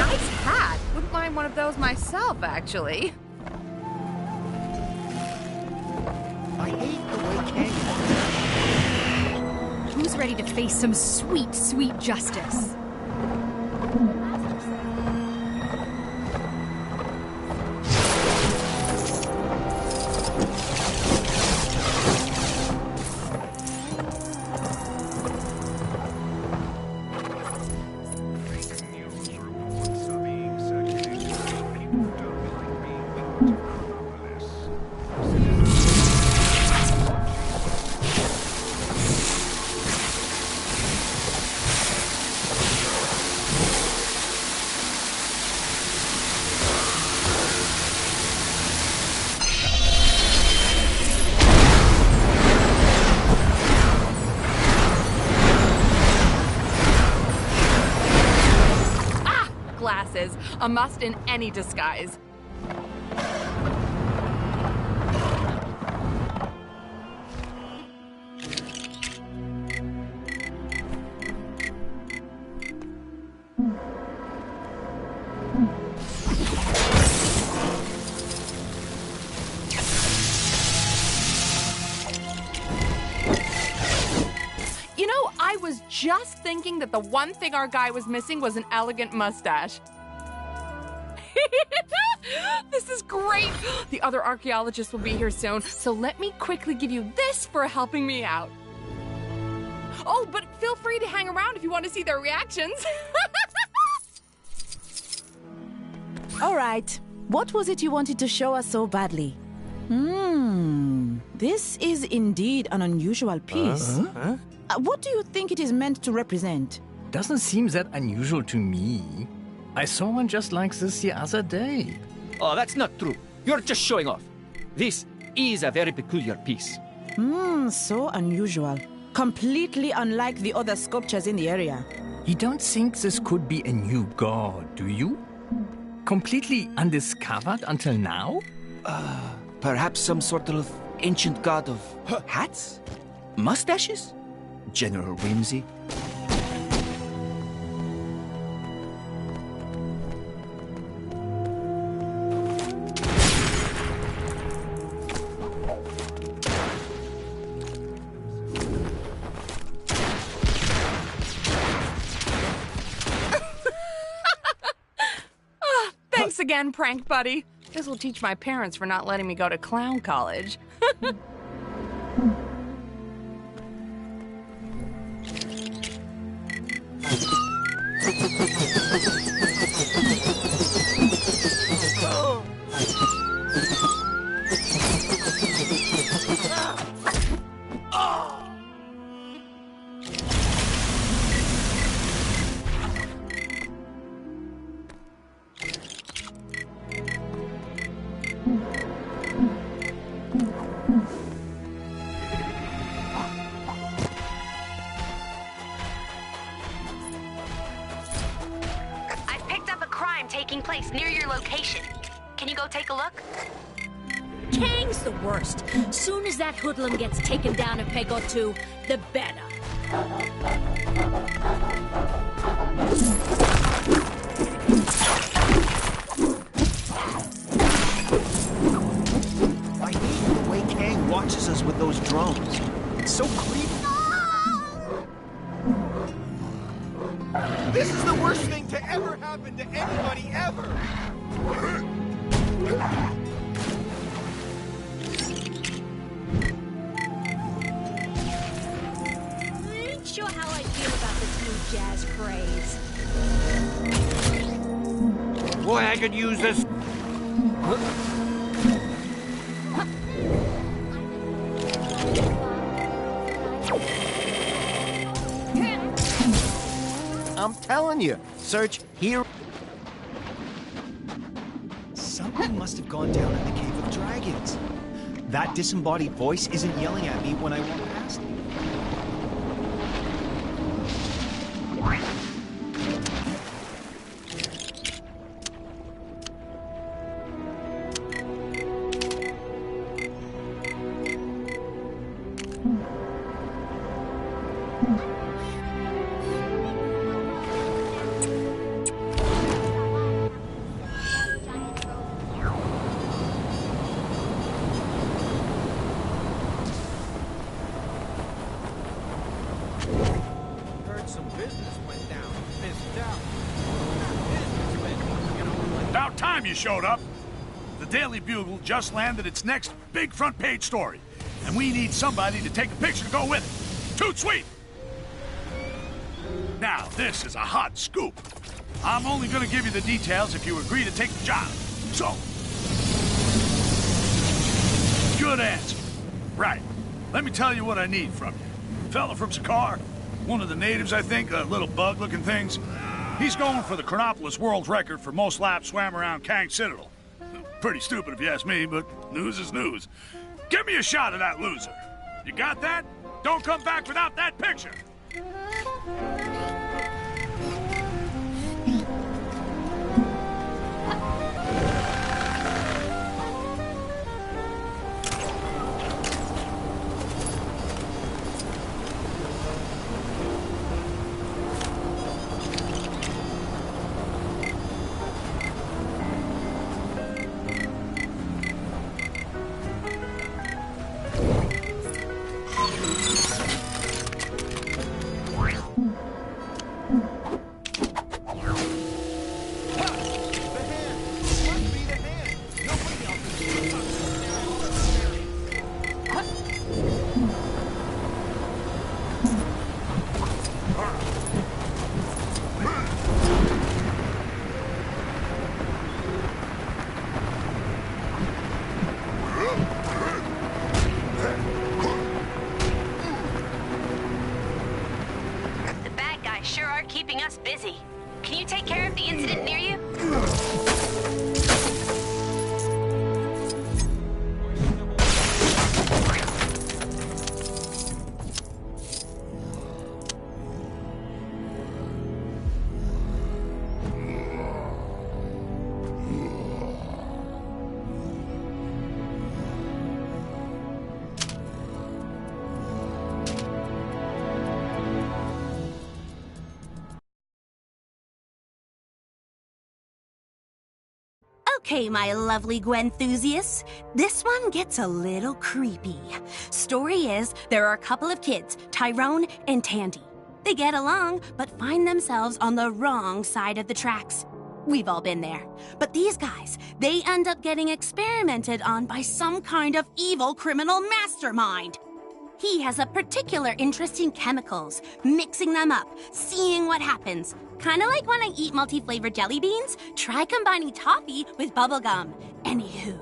Nice hat. Wouldn't mind one of those myself, actually. I hate the way Kang. Who's ready to face some sweet, sweet justice? Glasses, a must in any disguise. You know, I was just thinking that the one thing our guy was missing was an elegant mustache. This is great! The other archaeologists will be here soon, so let me quickly give you this for helping me out. Oh, but feel free to hang around if you want to see their reactions. All right. What was it you wanted to show us so badly? This is indeed an unusual piece. What do you think it is meant to represent? Doesn't seem that unusual to me. I saw one just like this the other day. Oh, that's not true. You're just showing off. This is a very peculiar piece. So unusual. Completely unlike the other sculptures in the area. You don't think this could be a new god, do you? Completely undiscovered until now? Perhaps some sort of ancient god of hats? Mustaches? General whimsy? Thanks again, prank buddy. This will teach my parents for not letting me go to clown college. I've picked up a crime taking place near your location. Can you go take a look? Kang's the worst. Soon as that hoodlum gets taken down a peg or two, the better. I hate the way Kang watches us with those drones. It's so creepy. This is the worst thing to ever happen to anybody ever. I ain't sure how I feel about this new jazz craze. Boy, I could use this. I'm telling you, search here. Something must have gone down in the Cave of Dragons. That disembodied voice isn't yelling at me when I walk past it. About time you showed up. The Daily Bugle just landed its next big front page story, and we need somebody to take a picture to go with it. Toot sweet! Now, this is a hot scoop. I'm only gonna give you the details if you agree to take the job. So, good answer. Right. Let me tell you what I need from you. Fella from Sakaar, one of the natives, I think, little bug-looking things. He's going for the Chronopolis world record for most laps swam around Kang Citadel. Pretty stupid if you ask me, but news is news. Give me a shot of that loser. You got that? Don't come back without that picture. Keeping us busy. Can you take care of the incident near you? Okay, my lovely Gwenthusiasts, this one gets a little creepy. Story is, there are a couple of kids, Tyrone and Tandy. They get along, but find themselves on the wrong side of the tracks. We've all been there. But these guys, they end up getting experimented on by some kind of evil criminal mastermind. He has a particular interest in chemicals, mixing them up, seeing what happens. Kinda like when I eat multi-flavored jelly beans, try combining toffee with bubblegum. Anywho,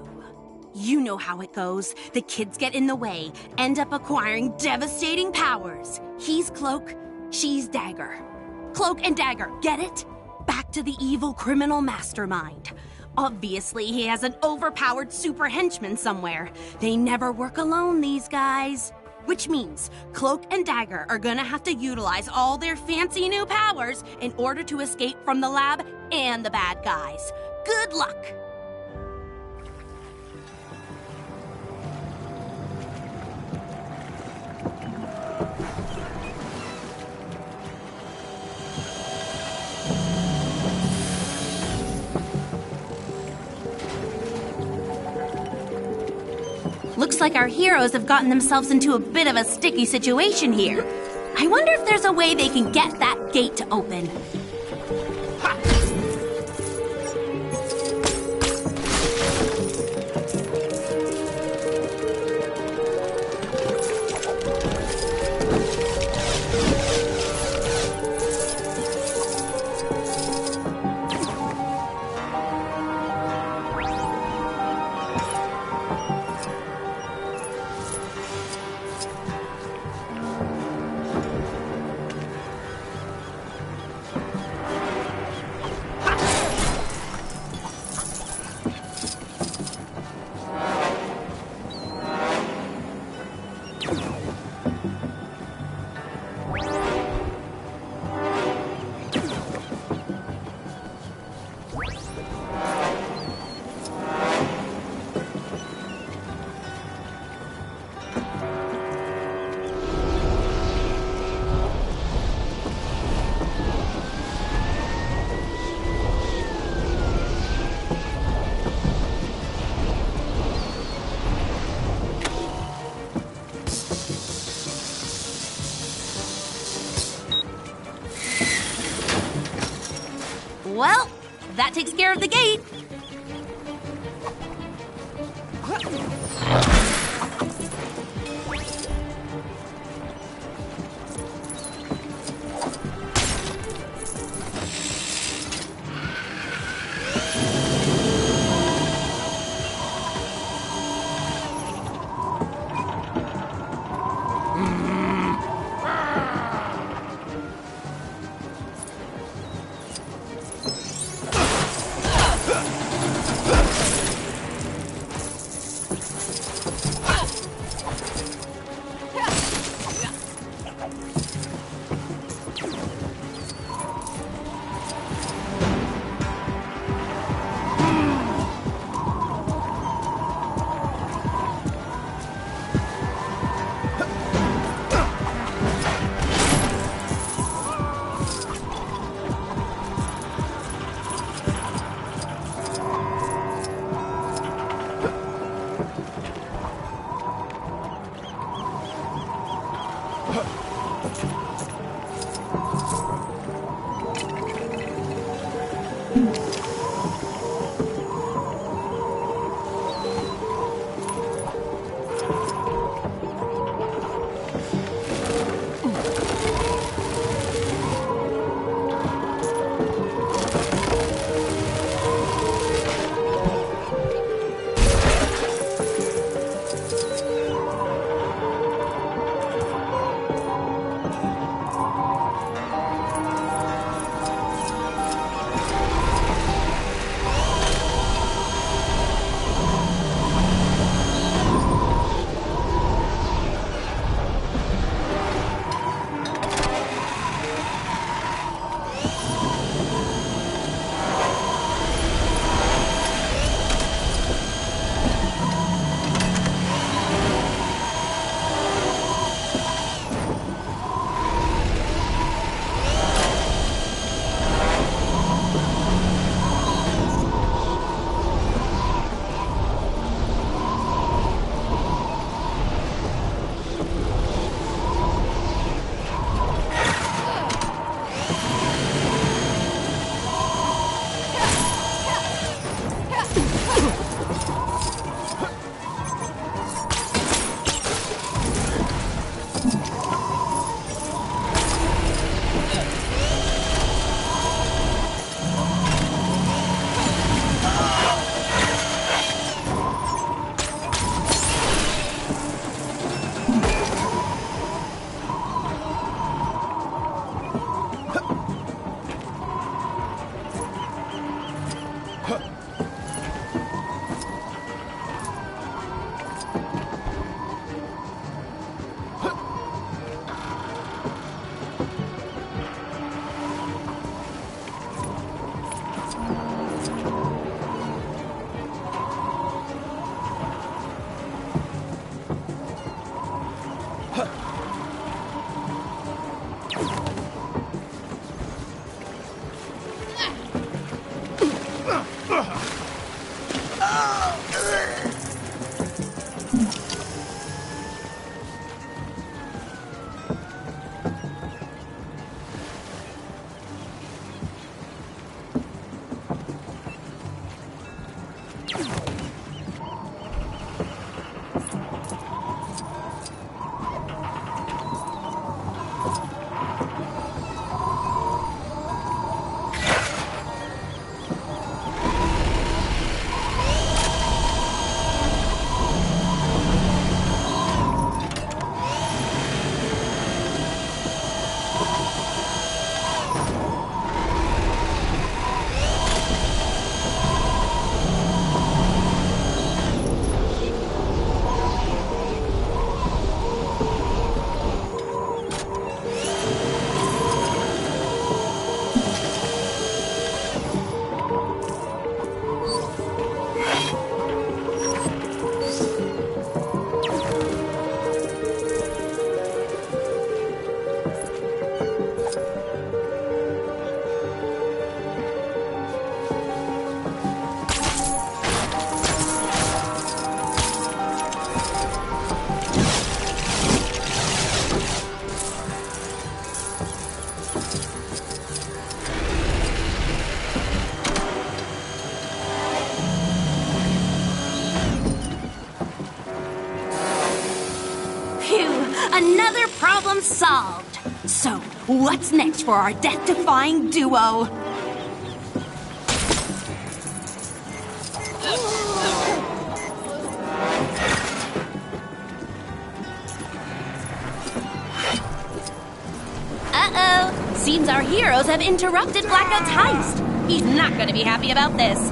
you know how it goes. The kids get in the way, end up acquiring devastating powers. He's Cloak, she's Dagger. Cloak and Dagger, get it? Back to the evil criminal mastermind. Obviously, he has an overpowered super henchman somewhere. They never work alone, these guys. Which means Cloak and Dagger are gonna have to utilize all their fancy new powers in order to escape from the lab and the bad guys. Good luck! Looks like our heroes have gotten themselves into a bit of a sticky situation here. I wonder if there's a way they can get that gate to open. Well, that takes care of the gate. problem solved. So, what's next for our death-defying duo? Uh-oh. Seems our heroes have interrupted Blackout's heist. He's not going to be happy about this.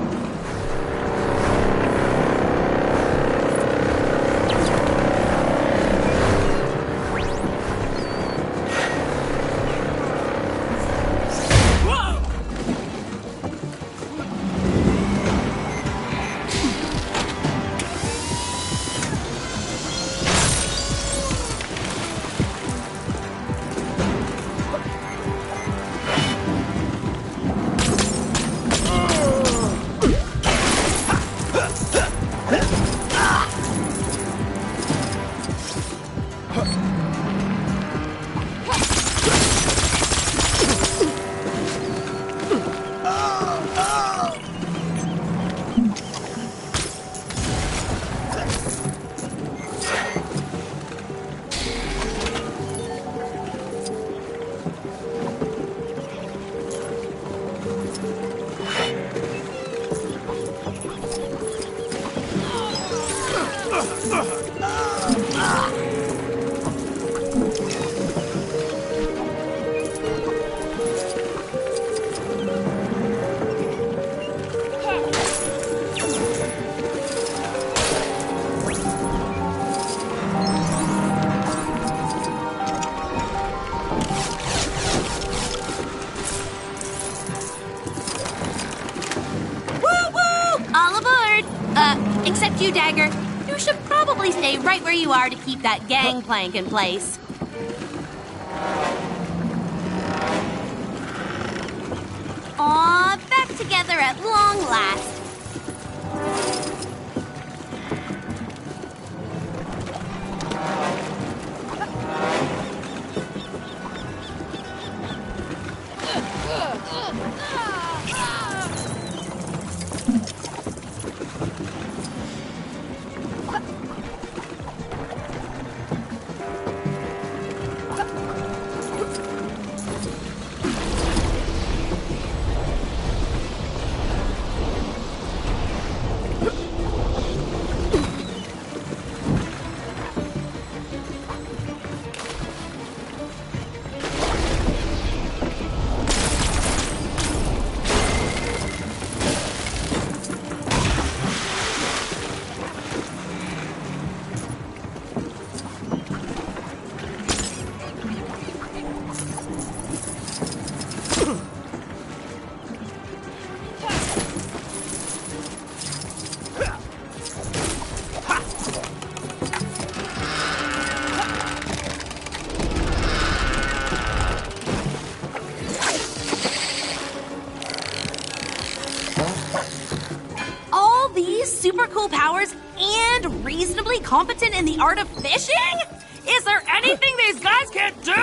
Except you, Dagger. You should probably stay right where you are to keep that gangplank in place. Aw, back together at long last. Super cool powers and reasonably competent in the art of fishing? Is there anything these guys can't do?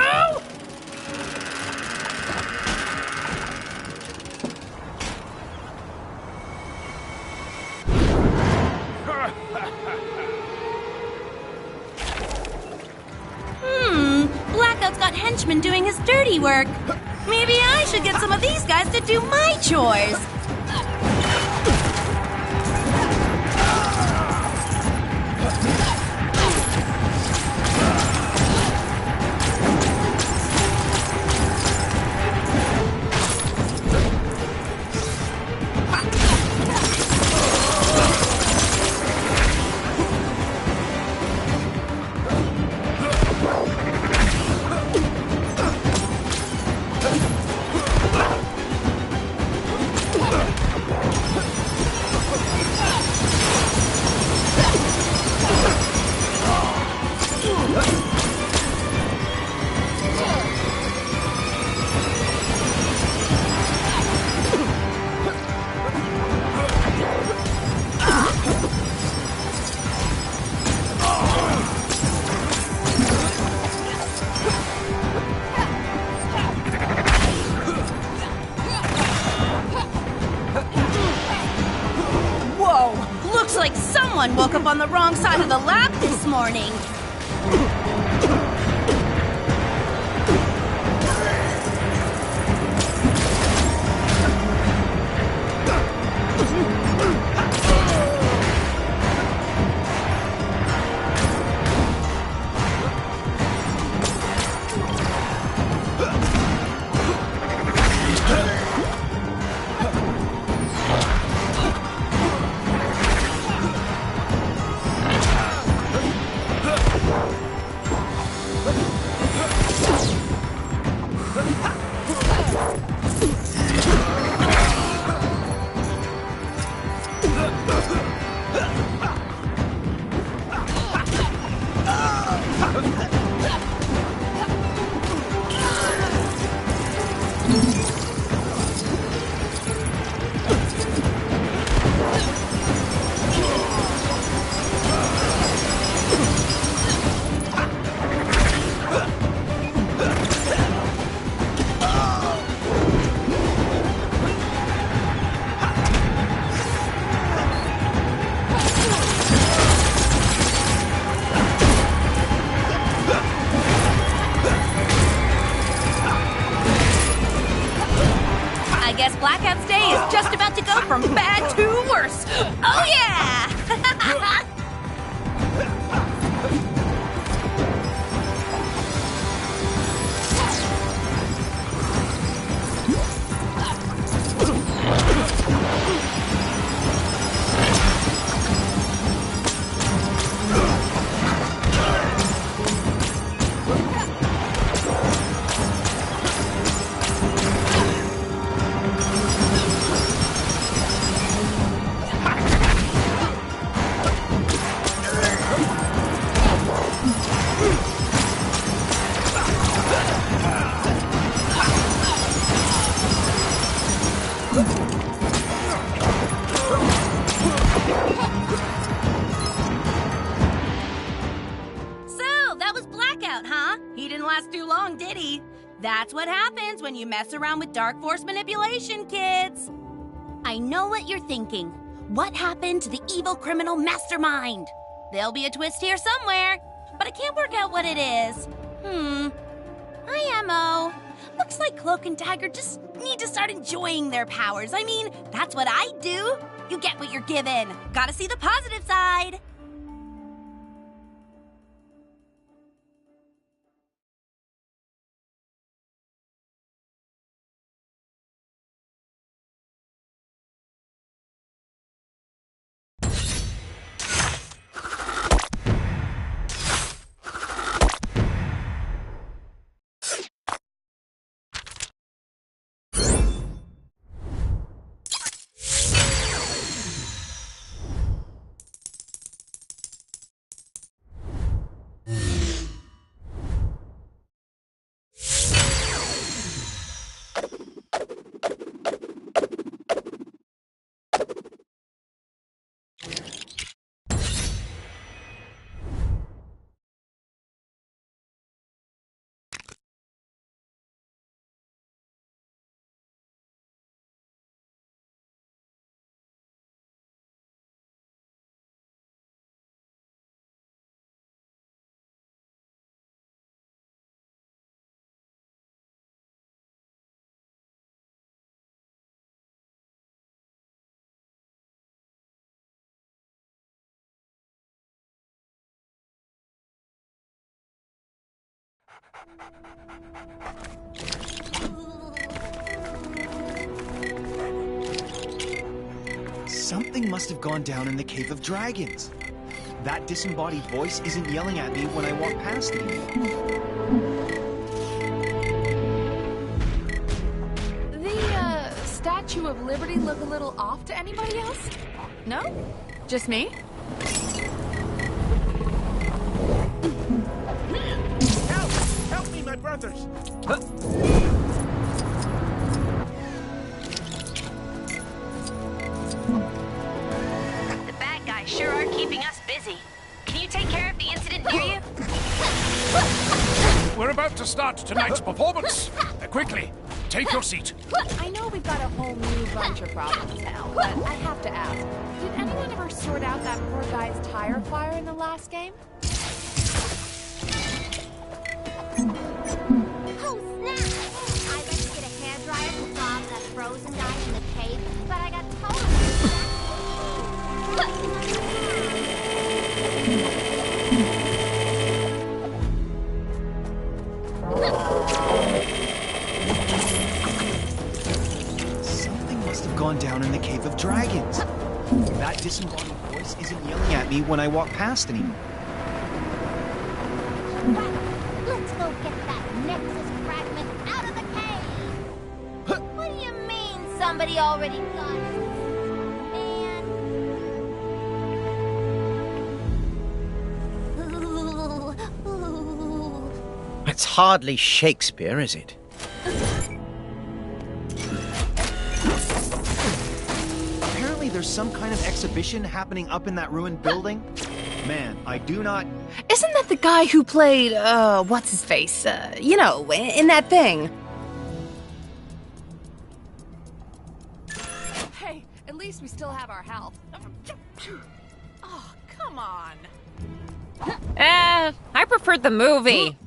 Blackout's got henchmen doing his dirty work. Maybe I should get some of these guys to do my chores. Looks like someone woke up on the wrong side of the lab this morning. I guess Blackout's day is just about to go from bad to worse. Oh yeah! That's what happens when you mess around with Dark Force manipulation, kids. I know what you're thinking. What happened to the evil criminal mastermind? There'll be a twist here somewhere, but I can't work out what it is. IMO. Looks like Cloak and Dagger just need to start enjoying their powers. I mean, that's what I do. You get what you're given. Gotta see the positive side. Something must have gone down in the Cave of Dragons. That disembodied voice isn't yelling at me when I walk past it. The Statue of Liberty look a little off to anybody else? No? Just me? Help! Help me, my brothers! The bad guys sure are keeping us busy. Can you take care of the incident near you? We're about to start tonight's performance. Quickly, take your seat. I know we've got a whole new bunch of problems now, but I have to ask, did anyone ever sort out that poor guy's tire fire in the last game? Oh, snap! I went to get a hairdryer to thaw that frozen guy in the cave, but I got totally Something must have gone down in the Cave of Dragons. That disembodied voice isn't yelling at me when I walk past anymore. Let's go get that Nexus fragment out of the cave! What do you mean somebody already got it? Man. It's hardly Shakespeare, is it? Apparently there's some kind of exhibition happening up in that ruined building. Man, I do not... Isn't that the guy who played, what's his face? You know, in that thing? Hey, at least we still have our health. Oh, come on. I preferred the movie.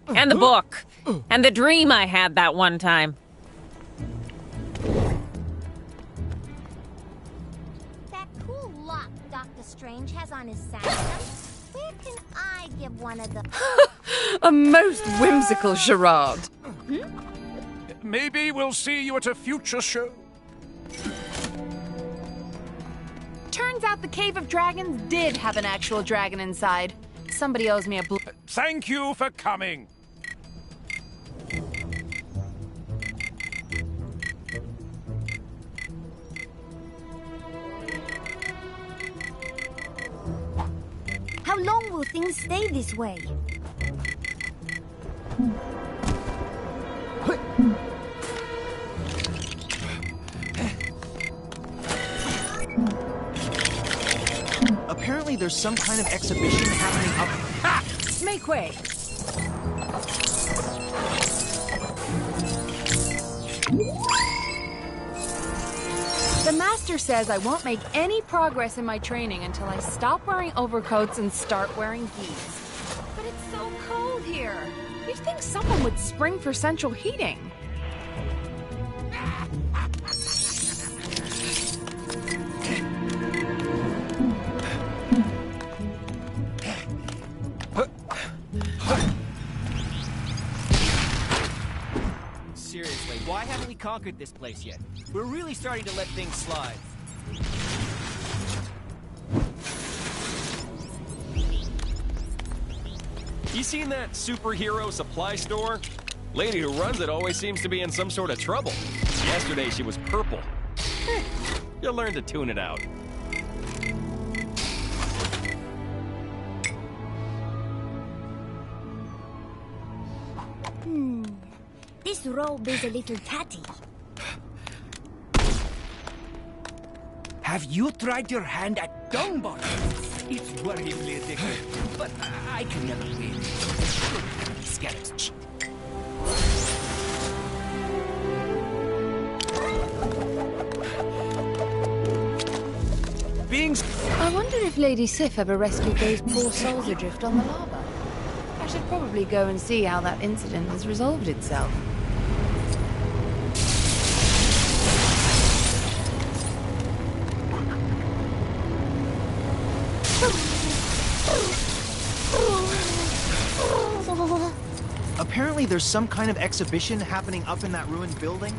And the book. And the dream I had that one time. Strange has on his saddle. Where can I give one of the... A most whimsical charade. Maybe we'll see you at a future show. Turns out the Cave of Dragons did have an actual dragon inside. Somebody owes me a blue... Thank you for coming. How long will things stay this way? Apparently there's some kind of exhibition happening up... Ha! Make way. The master says I won't make any progress in my training until I stop wearing overcoats and start wearing gis. But it's so cold here. You'd think someone would spring for central heating. Seriously, why haven't we conquered this place yet? We're really starting to let things slide. You seen that superhero supply store? Lady who runs it always seems to be in some sort of trouble. Yesterday she was purple. You'll learn to tune it out. This robe is a little tatty. Have you tried your hand at dung bottles? It's worryingly addictive, but I can never win. Skeletons. I wonder if Lady Sif ever rescued those poor souls adrift on the lava. I should probably go and see how that incident has resolved itself. Apparently there's some kind of exhibition happening up in that ruined building.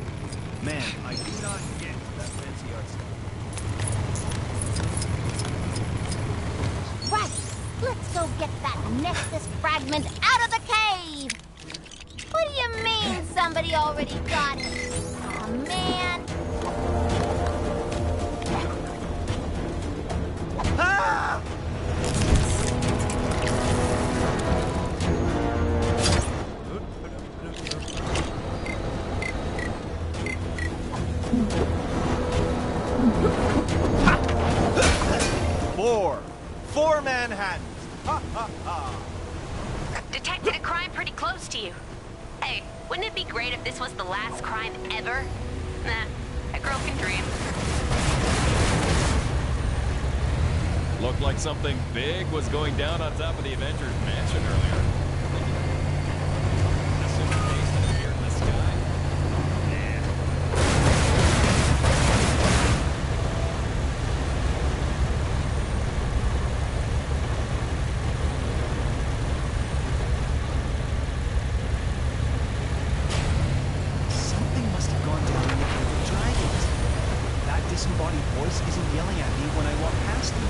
Man, I do not get that fancy art stuff. Right, let's go get that Nexus fragment out of the cave! What do you mean somebody already got it? Aw, man. Ah! 4 Manhattans. Ha ha ha. Detected a crime pretty close to you. Hey, wouldn't it be great if this was the last crime ever? Nah, a girl can dream. Looked like something big was going down on top of the Avengers mansion earlier. A super case that appeared in the sky. Something must have gone down in the Cave of Dragons. That disembodied voice isn't yelling at me when I walk past him.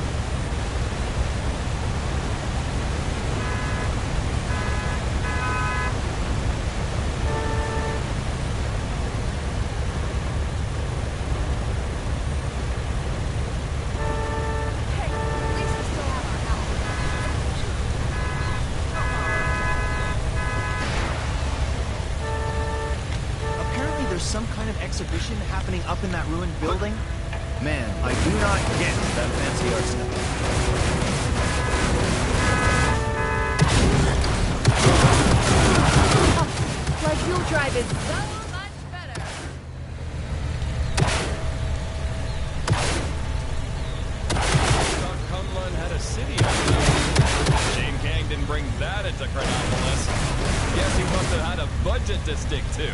Some kind of exhibition happening up in that ruined building? Man, I do not get that fancy art stuff. My fuel drive is so much better. Thought Kunlun had a city up there. Shane Kang didn't bring that into Chronopolis. Guess he must have had a budget to stick to.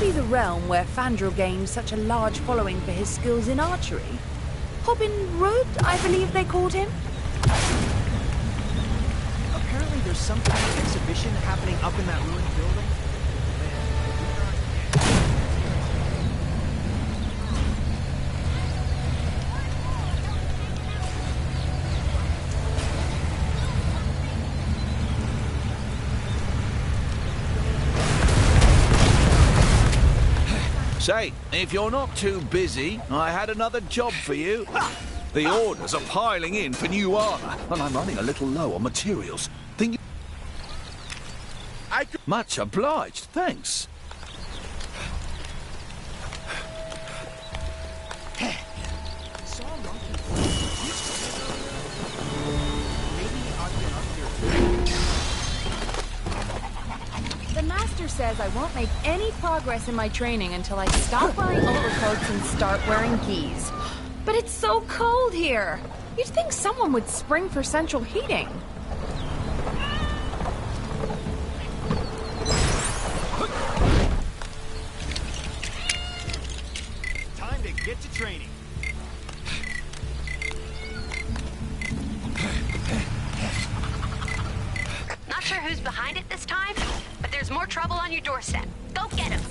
surely the realm where Fandral gained such a large following for his skills in archery. Hobbin Rood, I believe they called him. Apparently there's some kind of exhibition happening up in that ruined building. Say, if you're not too busy, I had another job for you. The orders are piling in for new armor, and I'm running a little low on materials. Think you... Much obliged, thanks. The master says I won't make any progress in my training until I stop wearing overcoats and start wearing gis. But it's so cold here. You'd think someone would spring for central heating. Time to get to training. Not sure who's behind it this time, but there's more trouble on your doorstep. Go get him.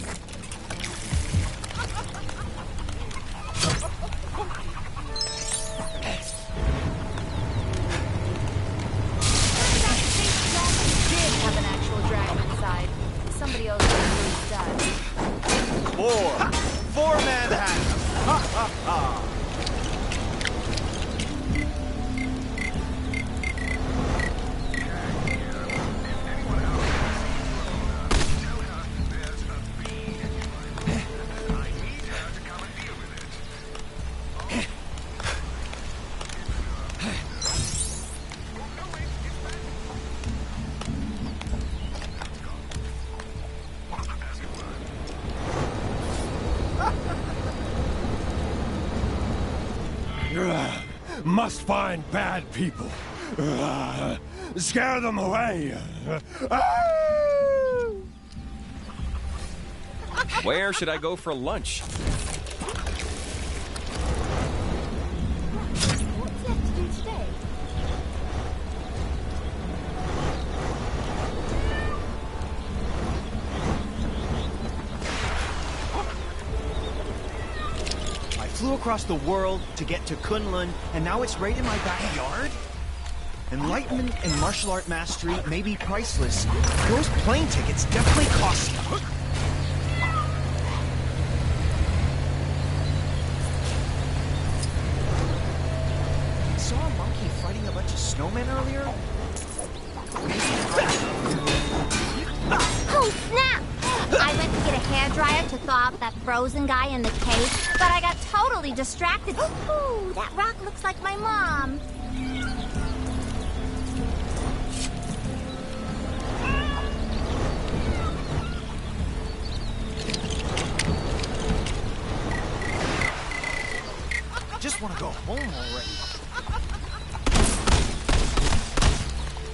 Did have an actual dragon inside. Somebody else does. For Manhattan. Ha ha ha. Must find bad people. Scare them away. Where should I go for lunch? Flew across the world to get to Kunlun, and now it's right in my backyard? Enlightenment and martial art mastery may be priceless. Those plane tickets definitely cost you. Saw a monkey fighting a bunch of snowmen earlier? Oh, snap! I went to get a hairdryer to thaw out that frozen guy in the cave, but I got totally distracted. Ooh, that rock looks like my mom. Just want to go home already.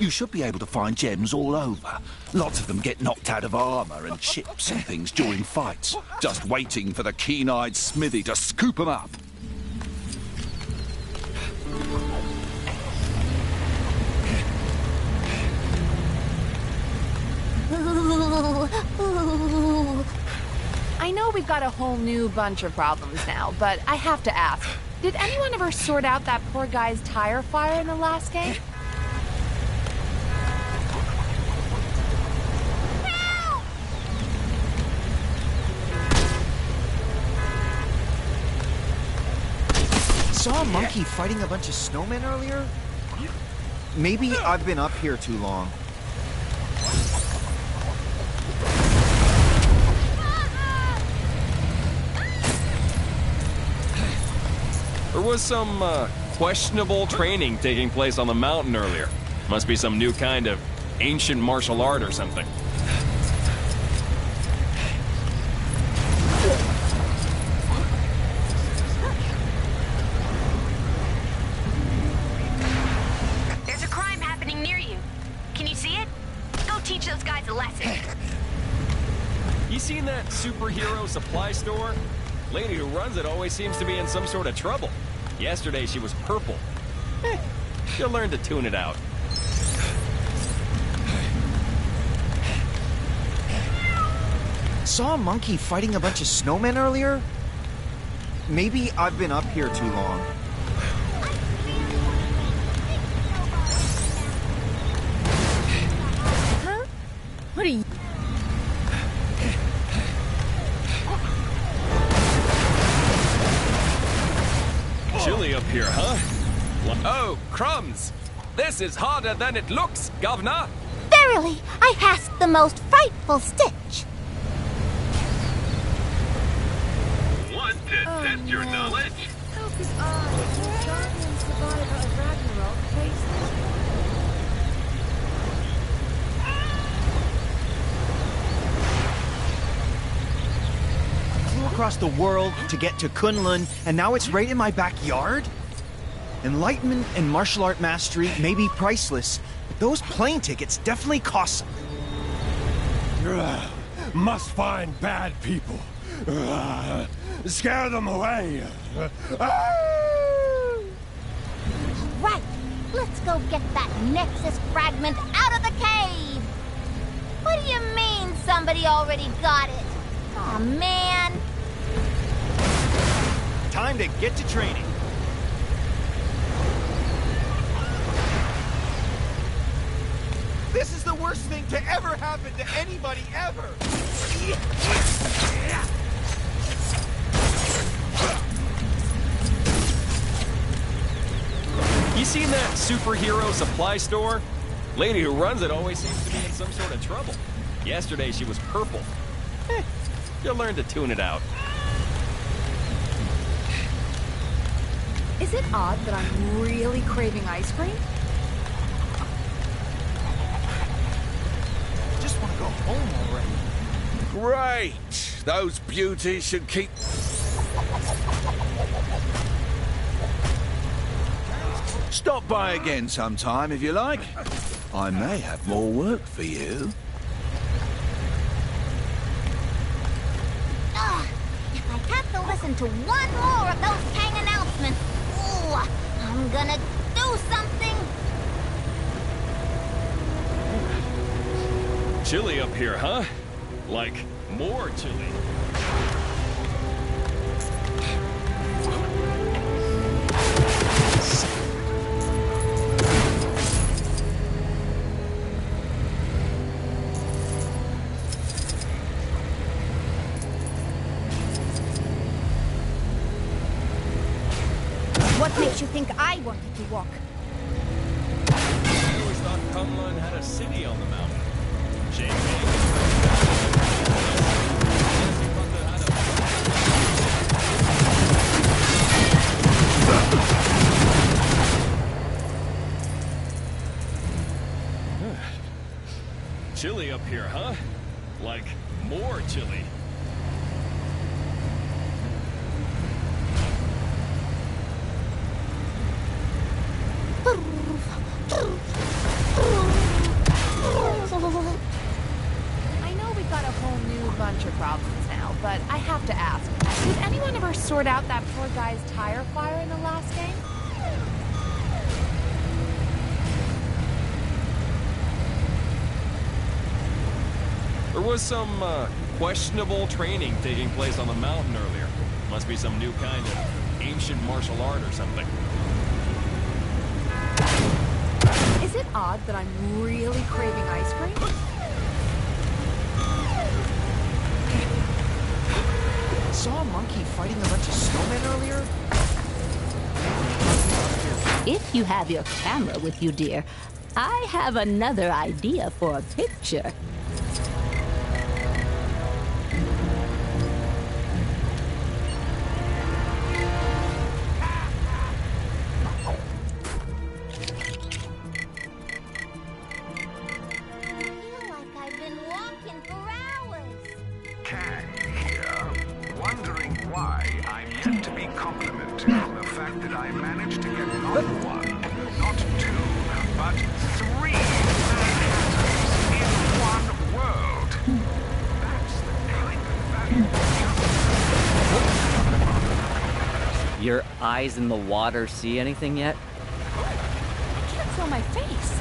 You should be able to find gems all over. Lots of them get knocked out of armor and chips and things during fights. Just waiting for the keen-eyed smithy to scoop them up. I know we've got a whole new bunch of problems now, but I have to ask. Did anyone ever sort out that poor guy's tire fire in the last game? Saw a monkey fighting a bunch of snowmen earlier? Maybe I've been up here too long. There was some questionable training taking place on the mountain earlier. Must be some new kind of ancient martial art or something. There's a crime happening near you. Can you see it? Go teach those guys a lesson. You seen that superhero supply store? Lady who runs it always seems to be in some sort of trouble. Yesterday she was purple. She'll learn to tune it out. Saw a monkey fighting a bunch of snowmen earlier? Maybe I've been up here too long. Huh? What are you... Chilly up here, huh? Oh, crumbs! This is harder than it looks, Governor! Verily, I hast the most frightful stitch. Want to test your knowledge? How could I, guardian survivor of Ragnarok, face this? Flew across the world to get to Kunlun, and now it's right in my backyard? Enlightenment and martial art mastery may be priceless, but those plane tickets definitely cost something. Must find bad people. Scare them away. Right, let's go get that Nexus fragment out of the cave. What do you mean somebody already got it? Aw, man. Time to get to training. This is the worst thing to ever happen to anybody ever! You seen that superhero supply store? Lady who runs it always seems to be in some sort of trouble. Yesterday she was purple. You'll learn to tune it out. Is it odd that I'm really craving ice cream? Just want to go home already. Great! Those beauties should keep... Stop by again sometime if you like. I may have more work for you. Ugh, if I have to listen to one more of those Kang announcements, ooh, I'm gonna do something. Chilly up here, huh? Like, more chilly. What makes you think I wanted to walk? I always thought Kunlun had a city on the mountain. Chilly up here, huh? Like, more chilly. I know we got a whole new bunch of problems now, but I have to ask, did anyone ever sort out that poor guy's tire fire in the last game? There was some, questionable training taking place on the mountain earlier. Must be some new kind of ancient martial art or something. Is it odd that I'm really craving ice cream? Saw a monkey fighting a bunch of snowmen earlier? If you have your camera with you, dear, I have another idea for a picture. Your eyes in the water see anything yet? I can't feel my face.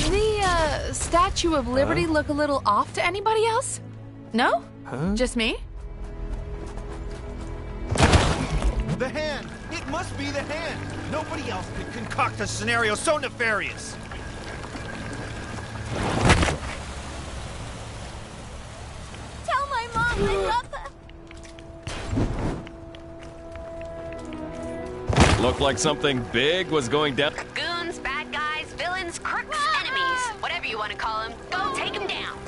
The Statue of Liberty look a little off to anybody else? No? Just me? The hand! It must be the hand! Nobody else could concoct a scenario so nefarious! Tell my mom I love her! Looked like something big was going down. Goons, bad guys, villains, crooks, enemies. Whatever you want to call them, go take them down.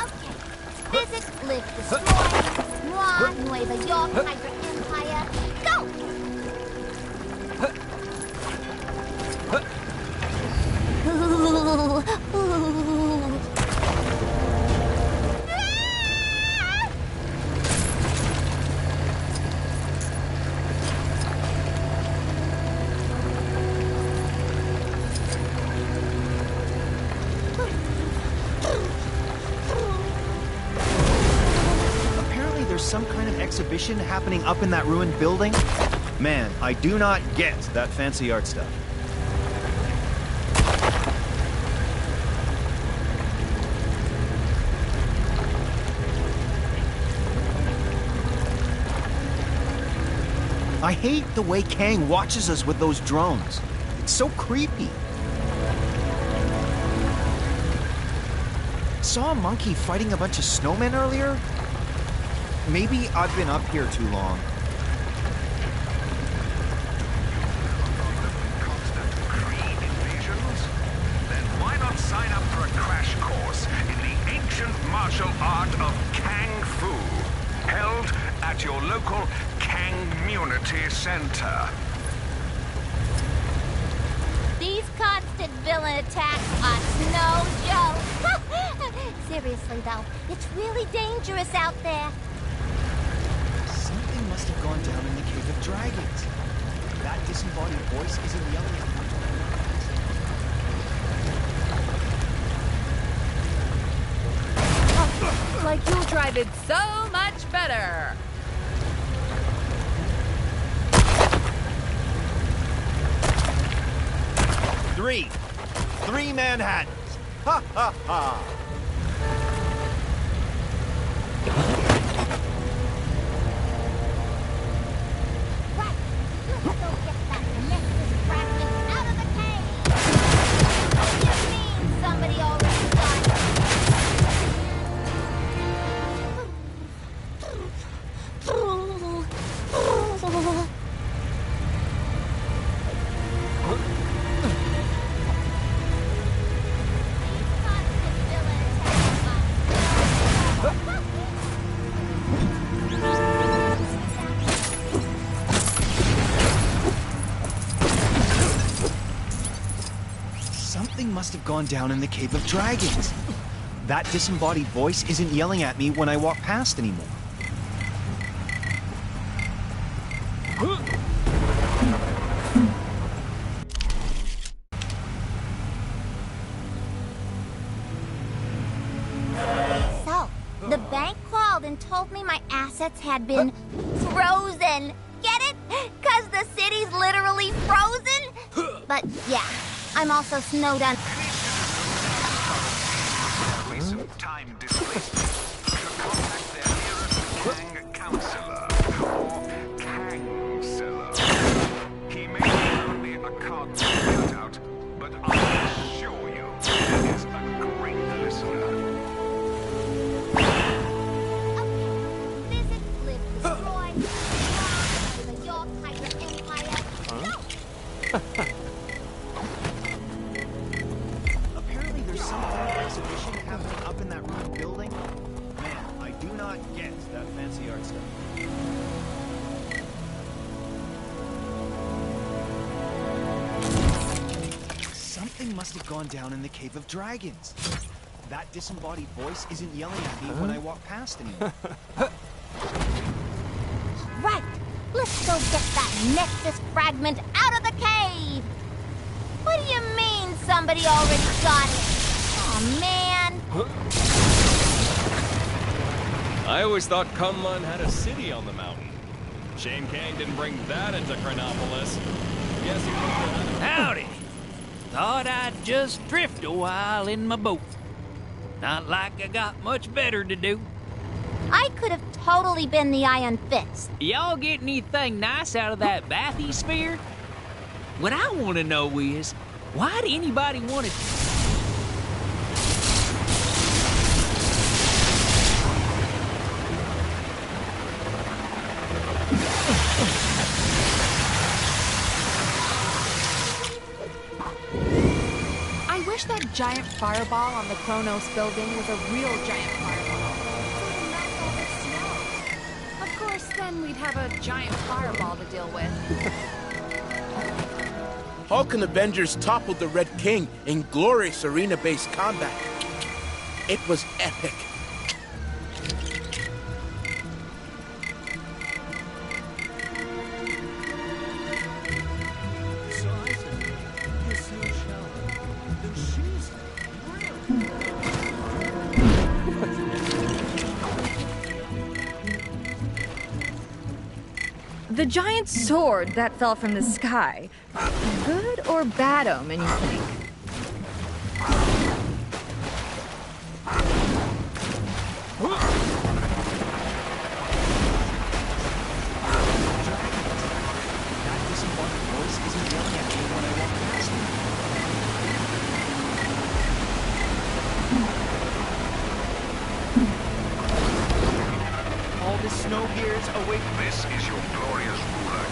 Okay. Visit, live, destroy. Moi, Nueva York, Hydra Empire. Go! Apparently there's some kind of exhibition happening up in that ruined building. Man, I do not get that fancy art stuff. I hate the way Kang watches us with those drones. It's so creepy. Saw a monkey fighting a bunch of snowmen earlier? Maybe I've been up here too long. Then why not sign up for a crash course in the ancient martial art of Kang Fu, held at your local Kangmunity Center? These constant villain attacks are no joke. Seriously, though, it's really dangerous out there. Something must have gone down in the Cave of Dragons. That disembodied voice isn't yelling at me. Like you'll drive it so much better. Three Manhattans. Ha ha ha. Right, let's go get that Nexus fragment out of the cave. What do you mean somebody already got it? Something must have gone down in the Cave of Dragons. That disembodied voice isn't yelling at me when I walk past anymore. So, the bank called and told me my assets had been frozen. Get it? 'Cause the city's literally frozen? But yeah, I'm also snowed under. Recent time displacement should contact their nearest Kang counselor or Kangseller. He may be only a cardboard cutout, but I assure you he is a great listener. Visit, live, destroy. New York, Hydra Empire. Apparently there's some kind of exhibition happening up in that ruined building. Man, I do not get that fancy art stuff. Something must have gone down in the Cave of Dragons. That disembodied voice isn't yelling at me when I walk past anymore. Right, Let's go get that Nexus fragment out of the cave! What do you mean somebody already got it? Aw, man. I always thought Kunlun had a city on the mountain. Shame Kang didn't bring that into Chronopolis. Guess he Howdy. Thought I'd just drift a while in my boat. Not like I got much better to do. I could have totally been the Iron Fist. Y'all get anything nice out of that bathysphere? What I want to know is, why'd anybody want to... I wish that giant fireball on the Kronos building was a real giant fireball. Of course, then we'd have a giant fireball to deal with. Hulk and Avengers toppled the Red King in glorious arena-based combat. It was epic. The giant sword that fell from the sky. Good or bad omen, you think? All the snow gears away. This is your glorious ruler.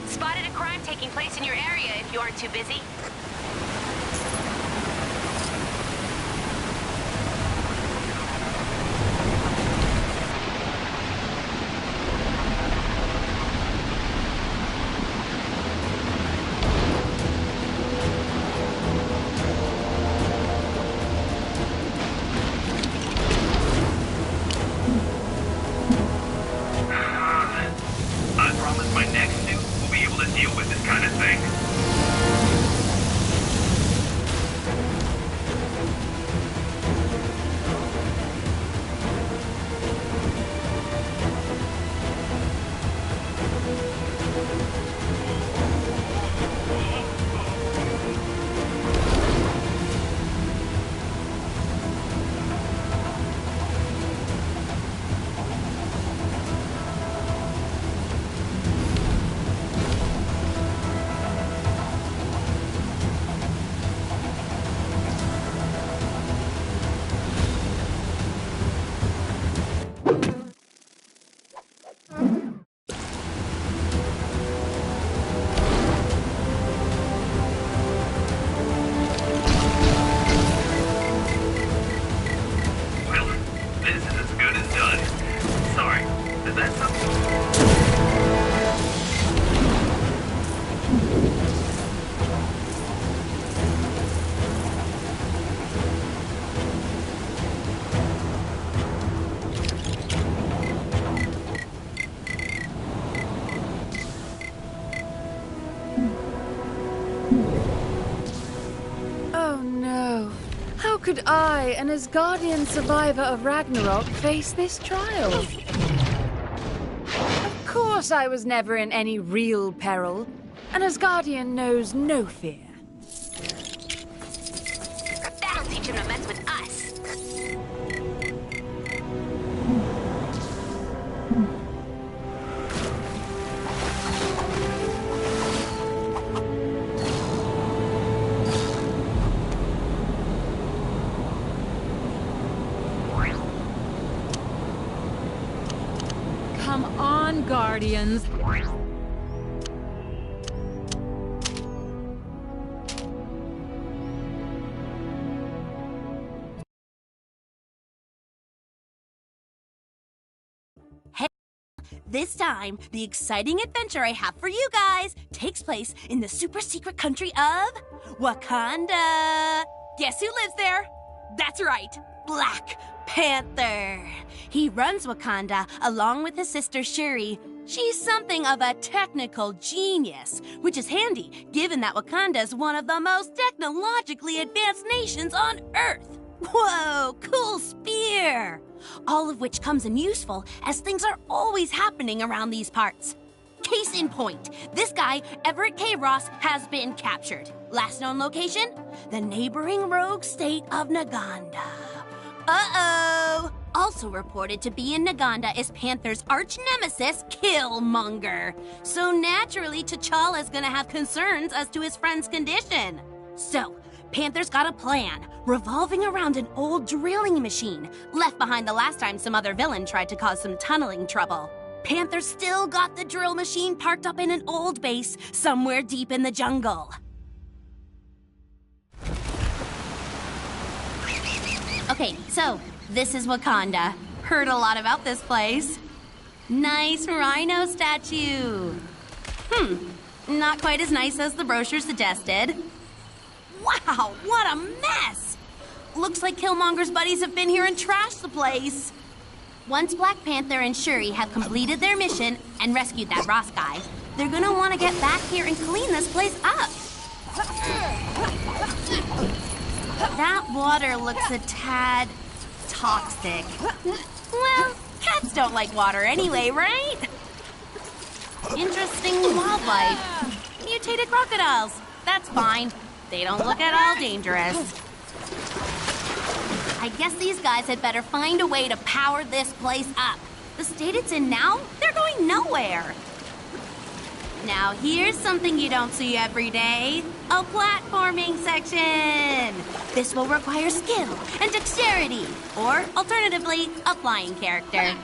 Spotted a crime taking place in your area if you aren't too busy. I promise my next suit will be able to deal with this kind of thing. Well, this is as good as done. Sorry, is that something? Oh no. How could I, an Asgardian survivor of Ragnarok, face this trial? Of course I was never in any real peril. An Asgardian knows no fear. That'll teach him to mess with us. guardians. This time, the exciting adventure I have for you guys takes place in the super secret country of Wakanda. Guess who lives there? That's right, Black Panther. He runs Wakanda along with his sister Shuri. She's something of a technical genius, which is handy given that Wakanda is one of the most technologically advanced nations on Earth. Whoa, cool spear! All of which comes in useful as things are always happening around these parts. Case in point, this guy, Everett K. Ross, has been captured. Last known location? The neighboring rogue state of Naganda. Uh-oh! Also reported to be in Naganda is Panther's arch-nemesis, Killmonger. So naturally, T'Challa's gonna have concerns as to his friend's condition. So, Panther's got a plan, revolving around an old drilling machine, left behind the last time some other villain tried to cause some tunneling trouble. Panther's still got the drill machine parked up in an old base somewhere deep in the jungle. Okay, so this is Wakanda. Heard a lot about this place. Nice rhino statue. Not quite as nice as the brochure suggested. Wow, what a mess! Looks like Killmonger's buddies have been here and trashed the place. Once Black Panther and Shuri have completed their mission and rescued that Ross guy, they're gonna want to get back here and clean this place up. That water looks a tad toxic. Well, cats don't like water anyway, right? Interesting wildlife. Mutated crocodiles. That's fine. They don't look at all dangerous. I guess these guys had better find a way to power this place up. The state it's in now, they're going nowhere. Now here's something you don't see every day. A platforming section. This will require skill and dexterity, or alternatively, a flying character.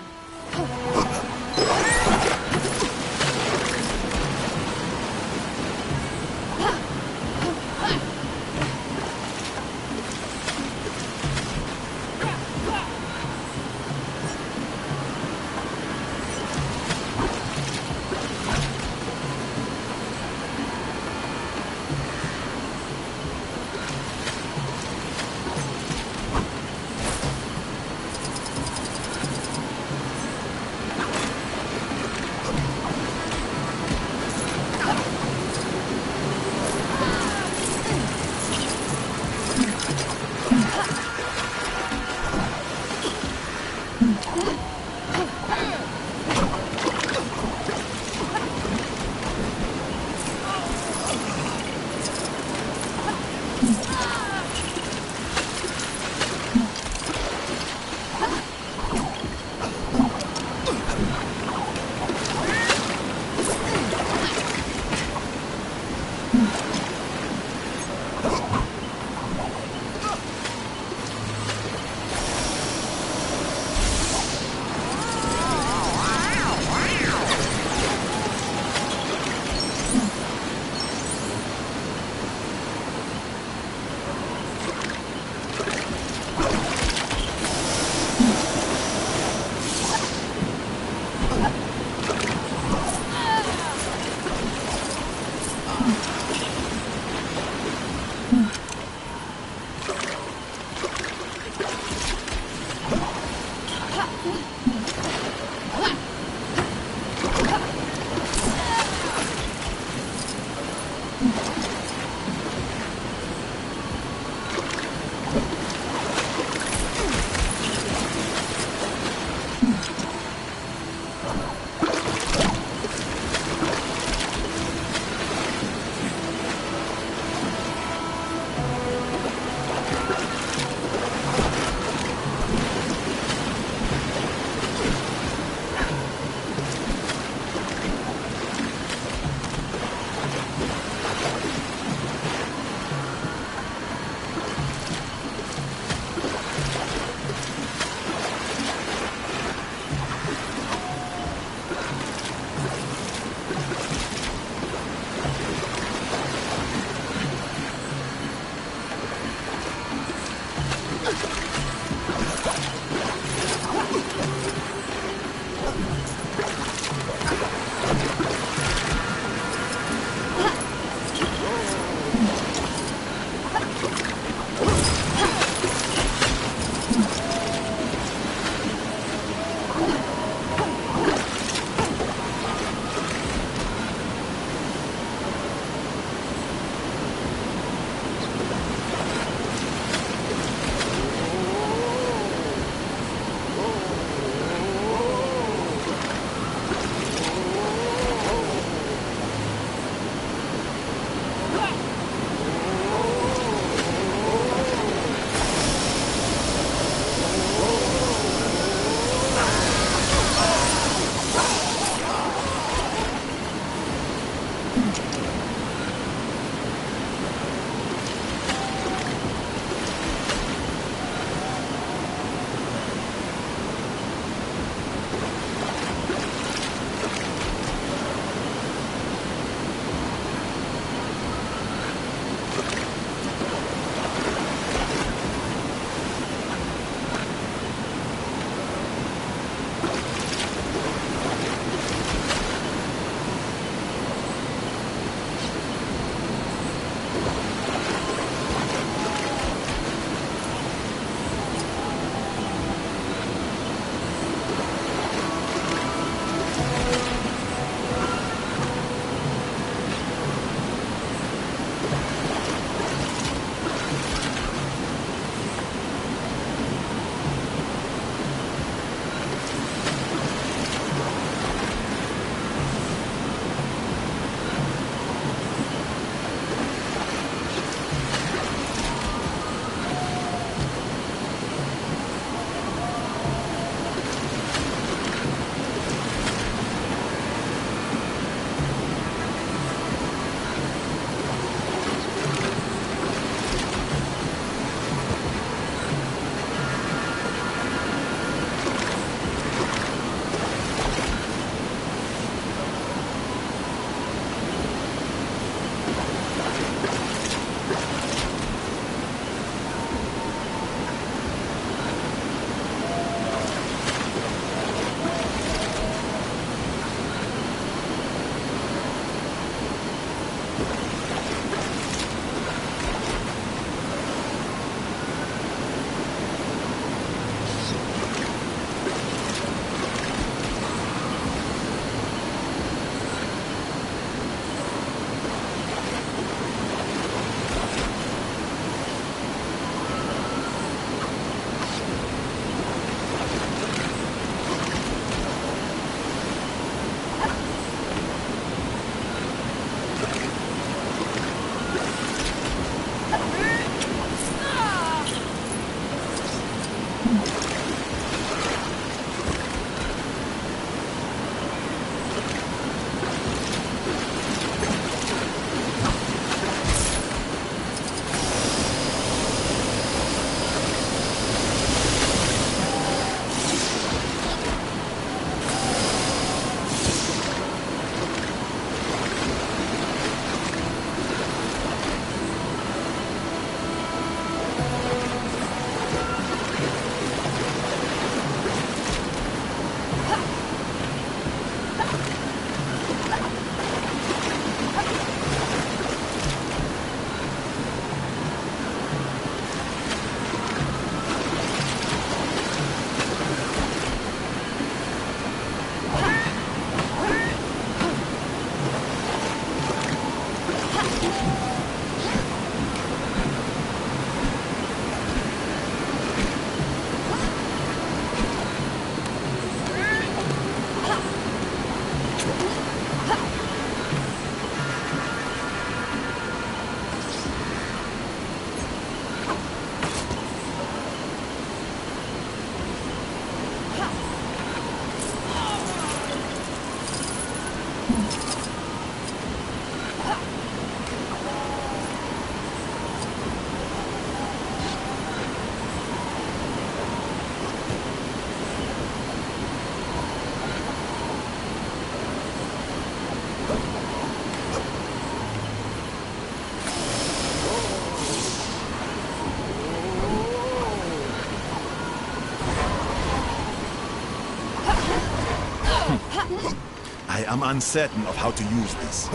I am uncertain of how to use this.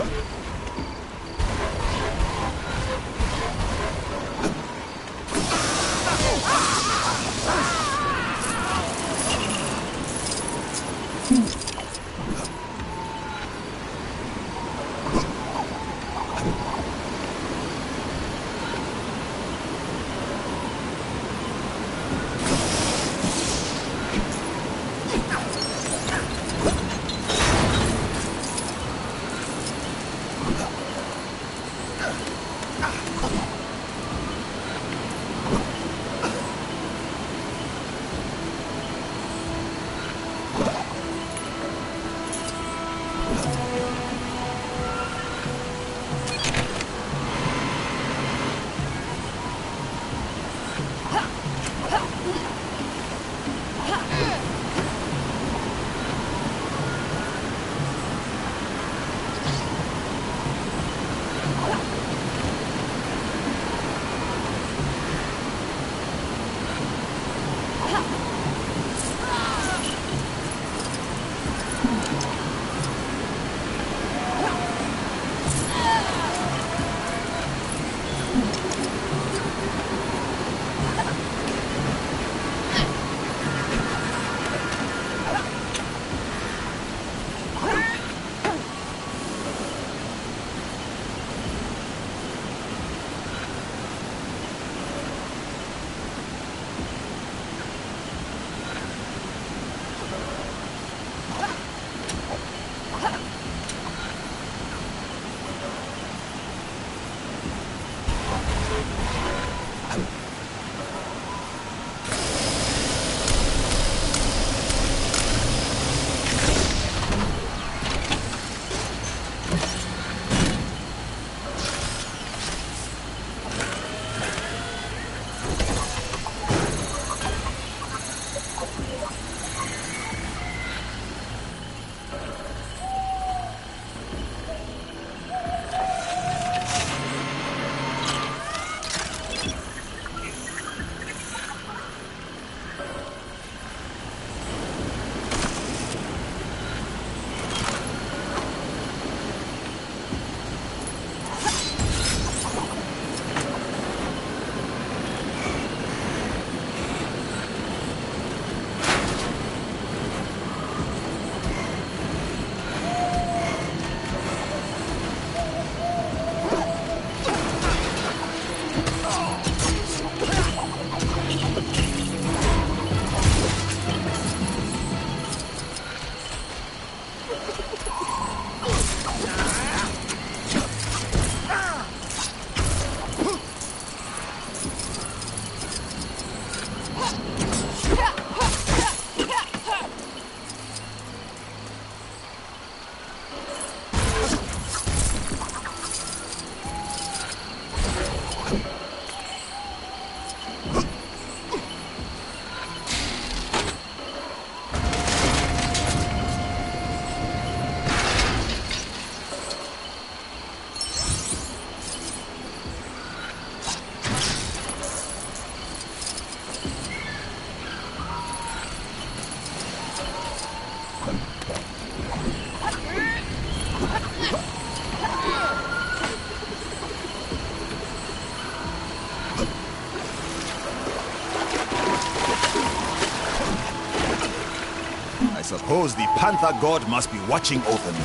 Suppose the Panther God must be watching over me.